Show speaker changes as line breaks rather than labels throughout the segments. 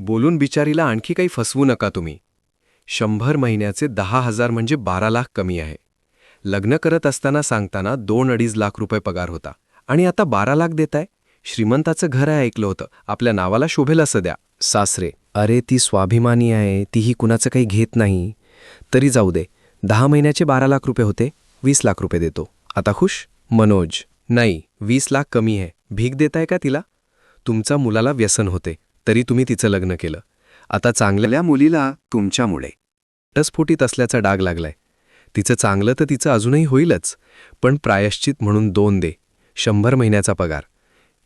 बोलून बिचारीला आणखी काही फसवू नका तुम्ही. 100 महिन्याचे 10,000 म्हणजे 12 लाख कमी आहे. लग्न करत असताना सांगताना 2-2.5 लाख रुपये पगार होता आणि आता 12 लाख देताय. श्रीमंताचं घर आहे ऐकलं होतं, आपल्या नावाला शोभेल असं द्या. सासरे: अरे ती स्वाभिमानी आहे, तीही कुणाचं काही घेत नाही. तरी जाऊ दे, 10 महिन्याचे 12 लाख रुपये होते, 20 लाख रुपये देतो. आता खुश? मनोज: नाही, 20 लाख कमी आहे. भीक देताय का तिला? तुमचा मुलाला व्यसन होते, तरी तुम्ही तिचं लग्न केलं. आता चांगल्या मुलीला तुमच्यामुळे घटस्फोटीत असल्याचा डाग लागलाय. तिचं चांगलं तर तिचं अजूनही होईलच, पण प्रायश्चित म्हणून 2 दे. 100 महिन्याचा पगार.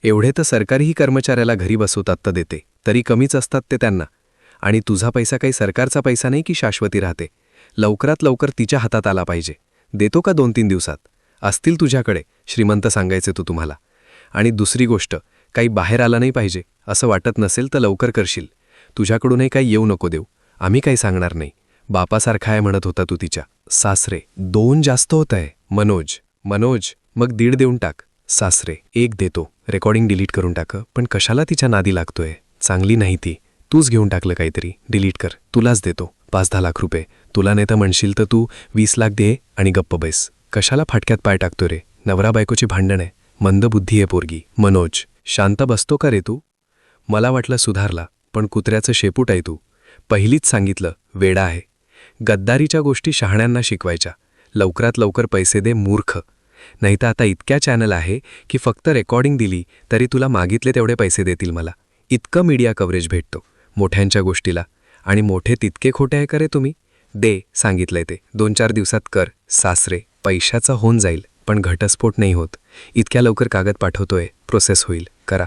एवढे तर सरकारीही कर्मचाऱ्याला घरी बसवतात तर देते, तरी कमीच असतात ते त्यांना. आणि तुझा पैसा काही सरकारचा पैसा नाही की शाश्वती राहते. लवकरात लवकर तिच्या हातात आला पाहिजे. देतो का 2-3 दिवसात? असतील तुझ्याकडे, श्रीमंत सांगायचे तो तुम्हाला. आणि दुसरी गोष्ट, काही बाहेर आला नाही पाहिजे. असं वाटत नसेल तर लवकर करशील. तुझ्याकडूनही काही येऊ नको देऊ, आम्ही काही सांगणार नाही. बापासारखा आहे म्हणत होता तू तिच्या. सासरे: 2 जास्त होत आहे. मनोज: मग 1.5 देऊन टाक. सासरे: 1 देतो. रेकॉर्डिंग डिलीट करून टाक. पण कशाला तिच्या नादी लागतोय? चांगली नाही ती. तूच घेऊन टाकलं काहीतरी. डिलीट कर. तुलाच देतो 5-10 लाख रुपये. तुला नाही तर म्हणशील तर तू 20 लाख दे आणि गप्प बैस. कशाला फाटक्यात पाय टाकतो रे? नवरा बायकोची भांडण आहे. मंदबुद्धी आहे पोरगी. मनोज: शांत बसतो का रे तू? मला वाटलं सुधारला, पण कुत्र्याचं शेपूट आहे तू. पहिलीच सांगितलं, वेडा आहे. गद्दारीच्या गोष्टी शहाण्यांना शिकवायच्या. लवकरात लवकर पैसे दे मूर्ख. नाही तर आता इतक्या चॅनल आहे की फक्त रेकॉर्डिंग दिली तरी तुला मागितले तेवढे पैसे देतील मला. इतकं मीडिया कव्हरेज भेटतो मोठ्यांच्या गोष्टीला. आणि मोठे तितके खोटे आहे का रे तुम्ही? दे, सांगितलंय ते 2-4 दिवसात कर. सासरे: पैशाचा होऊन जाईल, पण घटस्फोट नाही होत. इतक्या लवकर कागद पाठवतोय, प्रोसेस होईल, करा.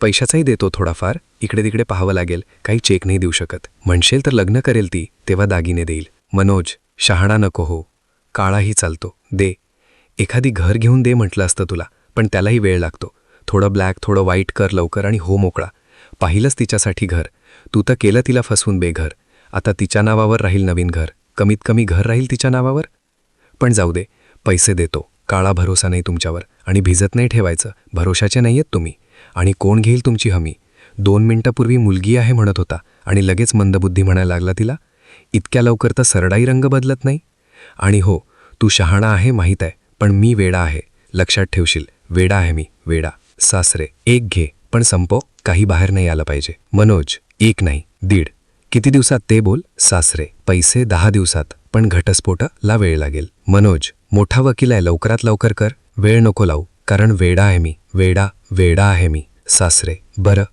पैशाचाही देतो थोडाफार, इकडे तिकडे पाहावं लागेल, काही चेक नाही देऊ शकत. म्हणशेल तर लग्न करेल ती, तेव्हा दागिने देईल. मनोज: शहाणा नको हो, काळाही चालतो. दे. एखादी घर घेऊन दे म्हटलं असतं तुला, पण त्यालाही वेळ लागतो. थोडं ब्लॅक थोडं व्हाईट कर लवकर आणि हो मोकळा. पाहिलंच तिच्यासाठी घर. तू तर केलं तिला फसवून बेघर. आता तिच्या नावावर राहील नवीन घर. कमीत कमी घर राहील तिच्या नावावर. पण जाऊ दे, पैसे देतो. काळा भरोसा नाही तुमच्यावर आणि भिजत नाही ठेवायचं. भरोशाचे नाही आहेत तुम्ही. आणि कोण घेईल तुमची हमी? 2 मिनिटापूर्वी मुलगी आहे म्हणत होता आणि लगेच मंदबुद्धी म्हणायला लागला तिला. इतक्या लवकर तर सरडाई रंग बदलत नाही. आणि हो, तू शहाणा आहे माहीत आहे, पण मी वेडा आहे. लक्षात ठेवशील, वेडा आहे मी, वेडा. सासरे: 1 घे, पण संपव. काही बाहेर नाही आलं पाहिजे. मनोज: 1 नाही, 1.5. किती दिवसात ते बोल. सासरे: पैसे 10 दिवसात, पण घटस्फोटाला वेळ लागेल. मनोज: मोठा वकील आहे, लवकरात लवकर कर. वेळ नको लावू, कारण वेडा आहे मी, वेडा आहे मी. सासरे: बरं.